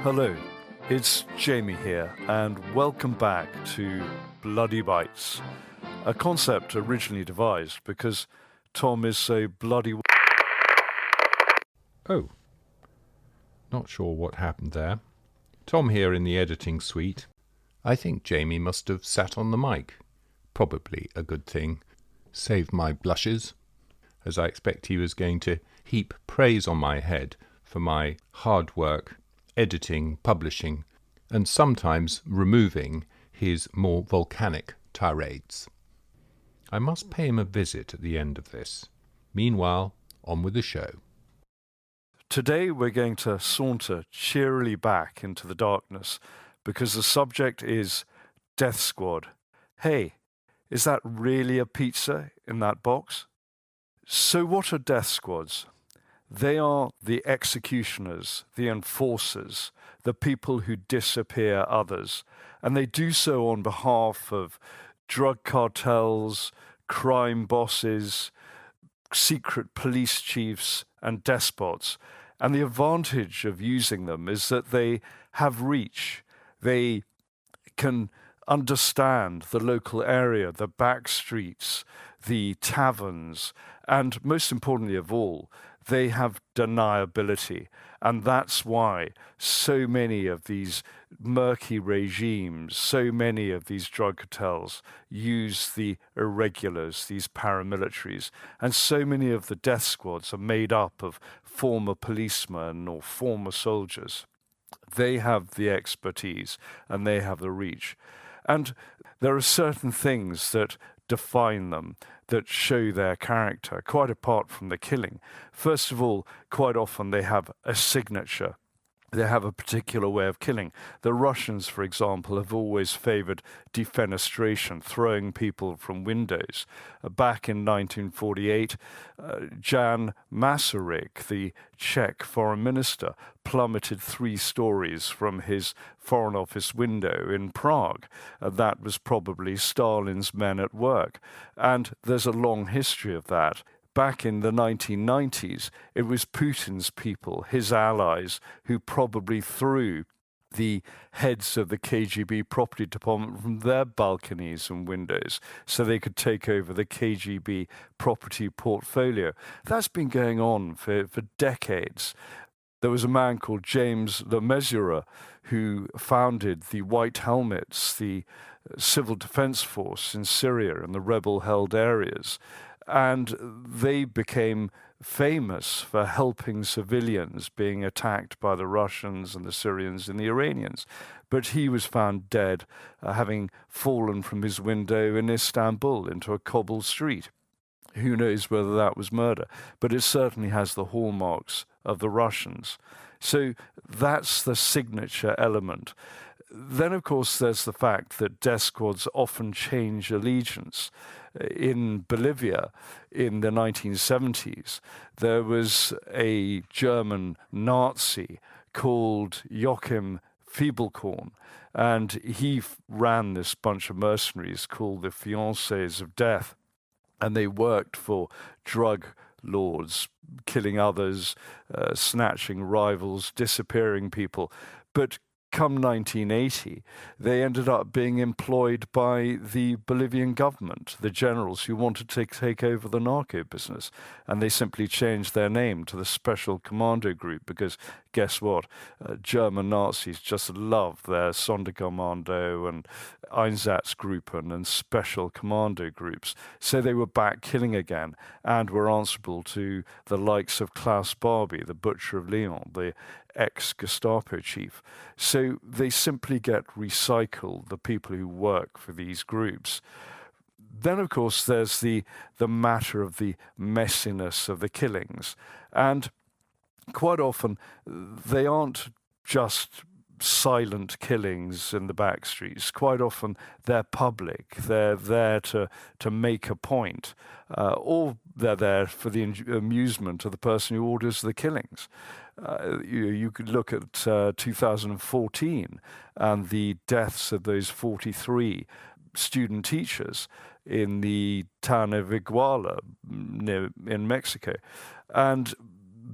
Hello, it's Jamie here, and welcome back to Bloody Bites, a concept originally devised because Tom is so bloody... Oh, not sure what happened there. Tom here in the editing suite. I think Jamie must have sat on the mic. Probably a good thing. Saved my blushes, as I expect he was going to heap praise on my head for my hard work, editing, publishing, and sometimes removing his more volcanic tirades. I must pay him a visit at the end of this. Meanwhile, on with the show. Today we're going to saunter cheerily back into the darkness because the subject is Death Squad. Hey, is that really a pizza in that box? So what are death squads? They are the executioners, the enforcers, the people who disappear others, and they do so on behalf of drug cartels, crime bosses, secret police chiefs, and despots. And the advantage of using them is that they have reach. They can understand the local area, the back streets, the taverns, and most importantly of all, they have deniability. And that's why so many of these murky regimes, so many of these drug cartels use the irregulars, these paramilitaries. And so many of the death squads are made up of former policemen or former soldiers. They have the expertise and they have the reach. And there are certain things that define them, that show their character, quite apart from the killing. First of all, quite often they have a signature. They have a particular way of killing. The Russians, for example, have always favored defenestration, throwing people from windows. Back in 1948, Jan Masaryk, the Czech foreign minister, plummeted 3 stories from his foreign office window in Prague. That was probably Stalin's men at work. And there's a long history of that. Back in the 1990s, it was Putin's people, his allies, who probably threw the heads of the KGB property department from their balconies and windows so they could take over the KGB property portfolio. That's been going on for decades. There was a man called James Le Mesurier who founded the White Helmets, the civil defense force in Syria and the rebel-held areas. And they became famous for helping civilians being attacked by the Russians and the Syrians and the Iranians. But he was found dead, having fallen from his window in Istanbul into a cobbled street. Who knows whether that was murder, but it certainly has the hallmarks of the Russians. So that's the signature element. Then, of course, there's the fact that death squads often change allegiance. In Bolivia, in the 1970s, there was a German Nazi called Joachim Fiebelkorn, and he ran this bunch of mercenaries called the Fiancés of Death, and they worked for drug lords, killing others, snatching rivals, disappearing people. But come 1980, they ended up being employed by the Bolivian government, the generals who wanted to take over the narco business. And they simply changed their name to the Special Commando Group because guess what? German Nazis just love their Sonderkommando and Einsatzgruppen and Special Commando groups. So they were back killing again and were answerable to the likes of Klaus Barbie, the Butcher of Lyon, the ex-Gestapo chief. So they simply get recycled, the people who work for these groups. Then, of course, there's the matter of the messiness of the killings. And quite often, they aren't just silent killings in the back streets. Quite often, they're public. They're there to make a point, or they're there for the amusement of the person who orders the killings. You could look at 2014 and the deaths of those 43 student teachers in the town of Iguala in Mexico. And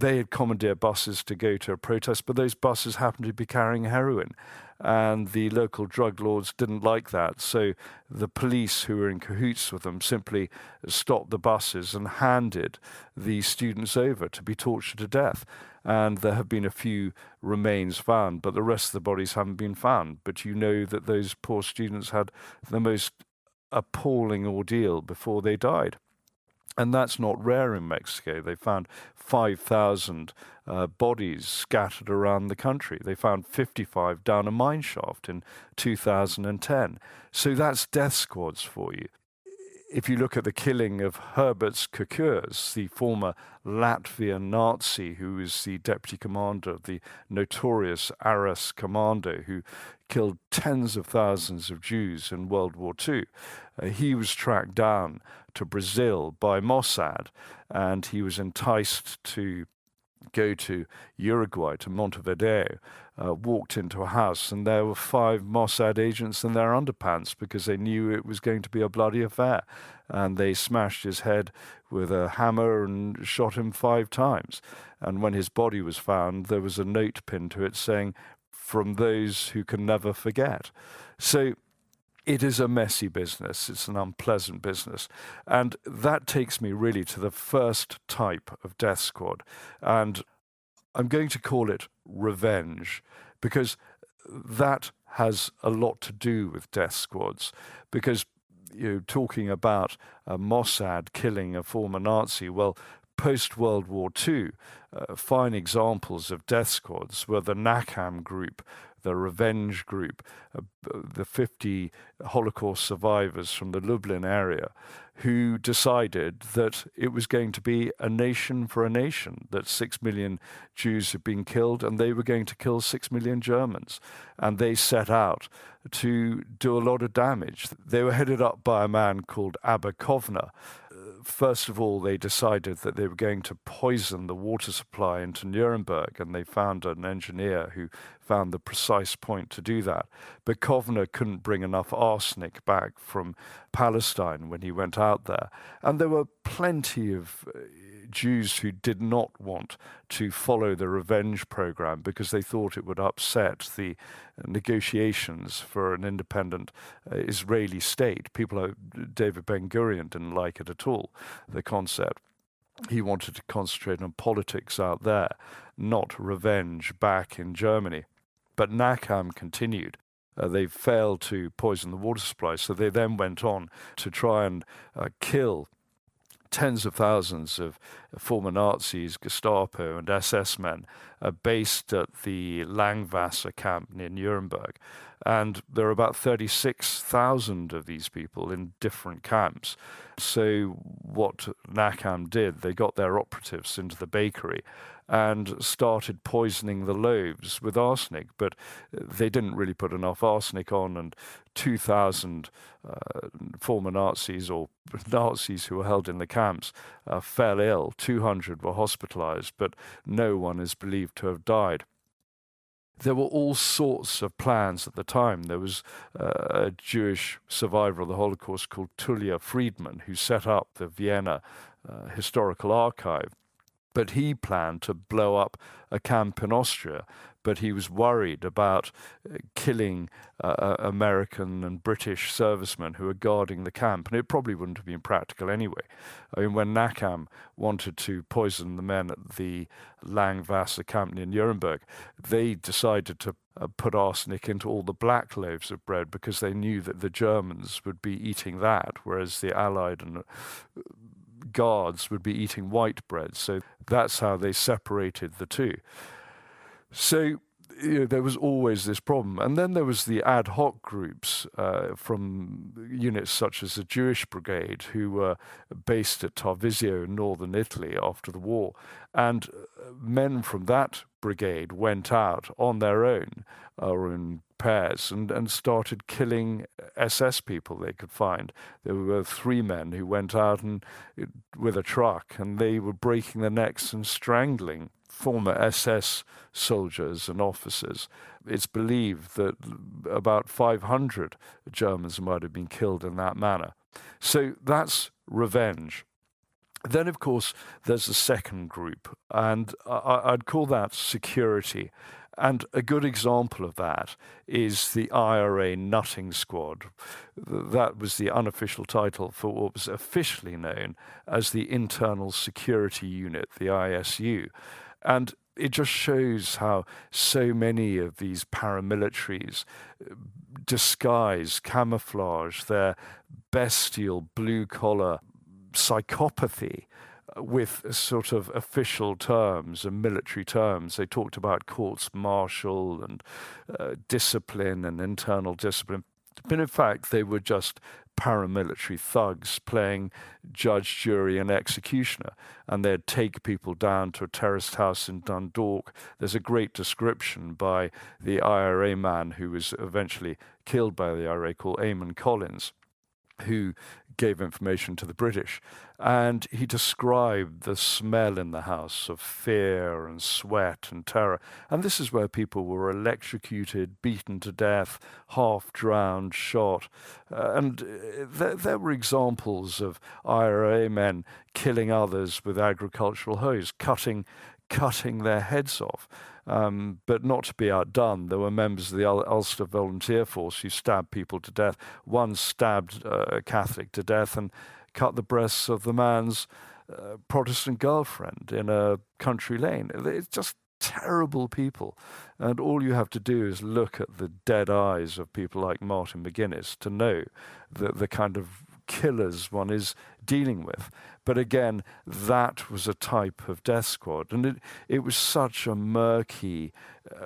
they had commandeered buses to go to a protest, but those buses happened to be carrying heroin. And the local drug lords didn't like that. So the police, who were in cahoots with them, simply stopped the buses and handed the students over to be tortured to death. And there have been a few remains found, but the rest of the bodies haven't been found. But you know that those poor students had the most appalling ordeal before they died. And that's not rare in Mexico. They found 5,000 bodies scattered around the country. They found 55 down a mine shaft in 2010. So that's death squads for you. If you look at the killing of Herbert Kukurs, the former Latvian Nazi who was the deputy commander of the notorious Aras Commando, who killed tens of thousands of Jews in World War II, he was tracked down to Brazil by Mossad, and he was enticed to go to Uruguay, to Montevideo, walked into a house, and there were 5 Mossad agents in their underpants because they knew it was going to be a bloody affair. And they smashed his head with a hammer and shot him 5 times. And when his body was found, there was a note pinned to it saying, "From those who can never forget." So it is a messy business. It's an unpleasant business. And that takes me really to the first type of death squad. And I'm going to call it revenge, because that has a lot to do with death squads. Because talking about Mossad killing a former Nazi, well, post-World War II, fine examples of death squads were the Nakam group, the Revenge group, the 50 Holocaust survivors from the Lublin area, who decided that it was going to be a nation for a nation, that 6 million Jews had been killed and they were going to kill 6 million Germans. And they set out to do a lot of damage. They were headed up by a man called Abba Kovner. First of all, they decided that they were going to poison the water supply into Nuremberg, and they found an engineer who found the precise point to do that. But Kovner couldn't bring enough arsenic back from Palestine when he went out there. And there were plenty of Jews who did not want to follow the revenge program because they thought it would upset the negotiations for an independent Israeli state. People like David Ben-Gurion didn't like it at all, the concept. He wanted to concentrate on politics out there, not revenge back in Germany. But Nakam continued. They failed to poison the water supply, so they then went on to try and kill tens of thousands of former Nazis, Gestapo and SS men based at the Langwasser camp near Nuremberg. And there are about 36,000 of these people in different camps. So what Nakam did, they got their operatives into the bakery and started poisoning the loaves with arsenic, but they didn't really put enough arsenic on, and 2,000 former Nazis or Nazis who were held in the camps fell ill. 200 were hospitalized, but no one is believed to have died. There were all sorts of plans at the time. There was a Jewish survivor of the Holocaust called Tulia Friedman, who set up the Vienna Historical Archive. But he planned to blow up a camp in Austria, but he was worried about killing American and British servicemen who were guarding the camp, and it probably wouldn't have been practical anyway. I mean, when Nakam wanted to poison the men at the Langwasser camp near Nuremberg, they decided to put arsenic into all the black loaves of bread because they knew that the Germans would be eating that, whereas the Allied and guards would be eating white bread. So that's how they separated the two. So there was always this problem. And then there was the ad hoc groups from units such as the Jewish Brigade, who were based at Tarvisio in northern Italy after the war. And men from that brigade went out on their own or in pairs and started killing SS people they could find. There were 3 men who went out with a truck, and they were breaking their necks and strangling former SS soldiers and officers. It's believed that about 500 Germans might have been killed in that manner. So that's revenge. Then, of course, there's the second group, and I'd call that security. And a good example of that is the IRA Nutting Squad. That was the unofficial title for what was officially known as the Internal Security Unit, the ISU. And it just shows how so many of these paramilitaries disguise, camouflage their bestial blue-collar psychopathy with sort of official terms and military terms. They talked about courts martial and discipline and internal discipline. But in fact, they were just paramilitary thugs playing judge, jury, and executioner. And they'd take people down to a terraced house in Dundalk. There's a great description by the IRA man who was eventually killed by the IRA called Eamon Collins, who gave information to the British. And he described the smell in the house of fear and sweat and terror. And this is where people were electrocuted, beaten to death, half drowned, shot. There were examples of IRA men killing others with agricultural hoes, cutting their heads off. But not to be outdone, there were members of the Ulster Volunteer Force who stabbed people to death. One stabbed a Catholic to death and cut the breasts of the man's Protestant girlfriend in a country lane. It's just terrible people. And all you have to do is look at the dead eyes of people like Martin McGuinness to know the kind of killers one is dealing with. But again, that was a type of death squad. And it was such a murky,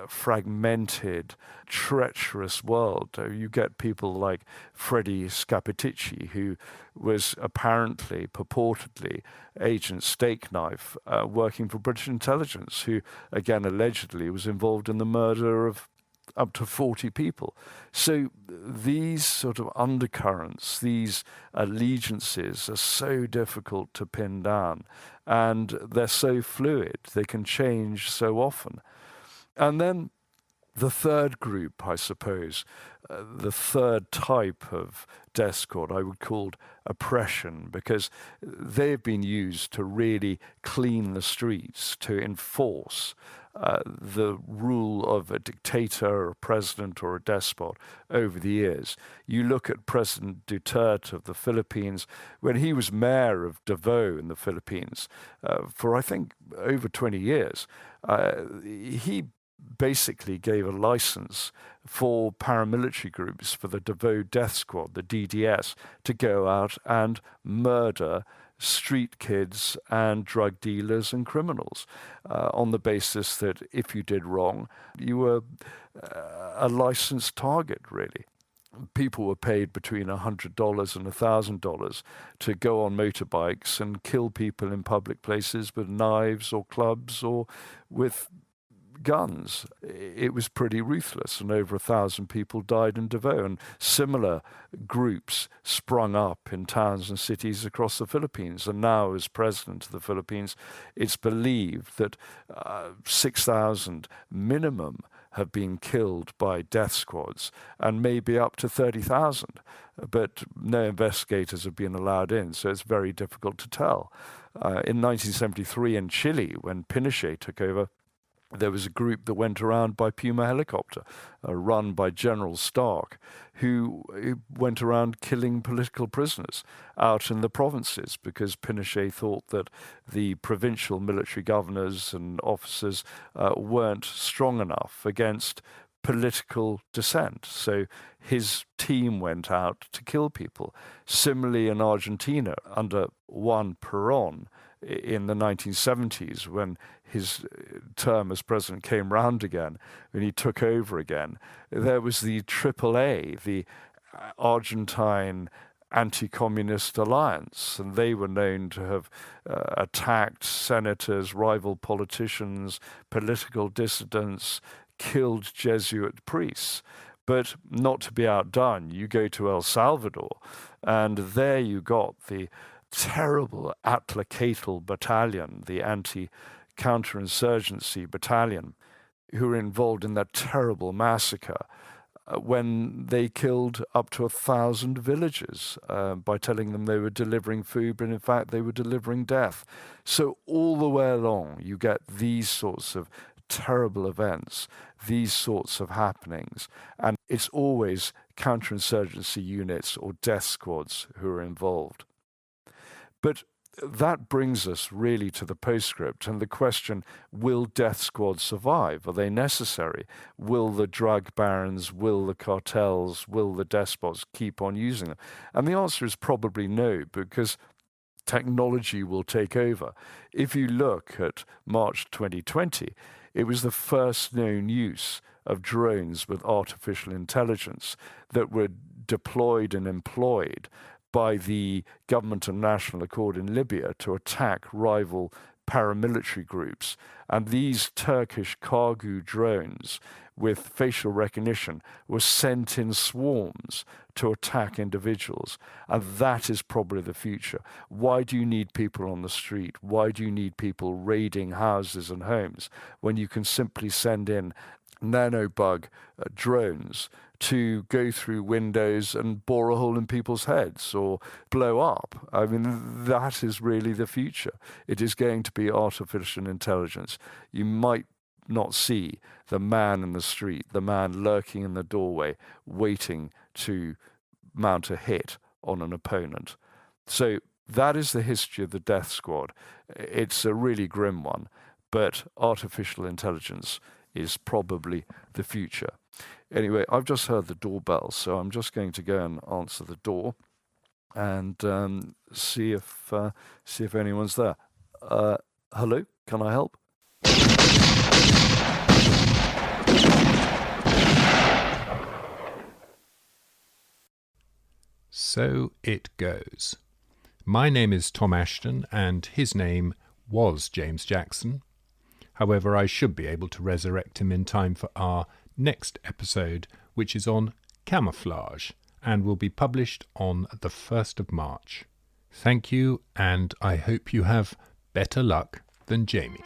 fragmented, treacherous world. You get people like Freddie Scapitici, who was apparently, purportedly, Agent Steakknife, working for British intelligence, who, again, allegedly was involved in the murder of up to 40 people. So these sort of undercurrents, these allegiances are so difficult to pin down, and they're so fluid. They can change so often. And then the third group, I suppose, the third type of death squad, I would call oppression, because they've been used to really clean the streets, to enforce the rule of a dictator or a president or a despot over the years. You look at President Duterte of the Philippines, when he was mayor of Davao in the Philippines for, I think, over 20 years, he basically gave a license for paramilitary groups, for the Davao Death Squad, the DDS, to go out and murder street kids and drug dealers and criminals on the basis that if you did wrong, you were a licensed target, really. People were paid between $100 and $1,000 to go on motorbikes and kill people in public places with knives or clubs or with guns. It was pretty ruthless, and over 1,000 people died in Davao, and similar groups sprung up in towns and cities across the Philippines. And now, as president of the Philippines, it's believed that 6,000 minimum have been killed by death squads, and maybe up to 30,000. But no investigators have been allowed in, so it's very difficult to tell. In 1973 in Chile, when Pinochet took over, there was a group that went around by Puma helicopter, run by General Stark, who went around killing political prisoners out in the provinces because Pinochet thought that the provincial military governors and officers weren't strong enough against political dissent. So his team went out to kill people. Similarly in Argentina, under Juan Perón, in the 1970s, when his term as president came round again, when he took over again, there was the AAA, the Argentine Anti-Communist Alliance, and they were known to have attacked senators, rival politicians, political dissidents, killed Jesuit priests. But not to be outdone, you go to El Salvador, and there you got the terrible Atlacatal battalion, the anti-counterinsurgency battalion, who were involved in that terrible massacre when they killed up to 1,000 villagers by telling them they were delivering food, but in fact they were delivering death. So all the way along, you get these sorts of terrible events, these sorts of happenings, and it's always counterinsurgency units or death squads who are involved. But that brings us really to the postscript and the question, will death squads survive? Are they necessary? Will the drug barons, will the cartels, will the despots keep on using them? And the answer is probably no, because technology will take over. If you look at March 2020, it was the first known use of drones with artificial intelligence that were deployed and employed by the government of national accord in Libya to attack rival paramilitary groups. And these Turkish Kargu drones with facial recognition were sent in swarms to attack individuals. And that is probably the future. Why do you need people on the street? Why do you need people raiding houses and homes when you can simply send in nanobug drones to go through windows and bore a hole in people's heads or blow up? I mean, that is really the future. It is going to be artificial intelligence. You might not see the man in the street, the man lurking in the doorway, waiting to mount a hit on an opponent. So that is the history of the death squad. It's a really grim one, but artificial intelligence is probably the future. Anyway, I've just heard the doorbell, so I'm just going to go and answer the door and see if anyone's there. Hello, can I help? So it goes. My name is Tom Assheton, and his name was James Jackson. However, I should be able to resurrect him in time for our next episode, which is on camouflage and will be published on the 1st of March. Thank you, and I hope you have better luck than Jamie.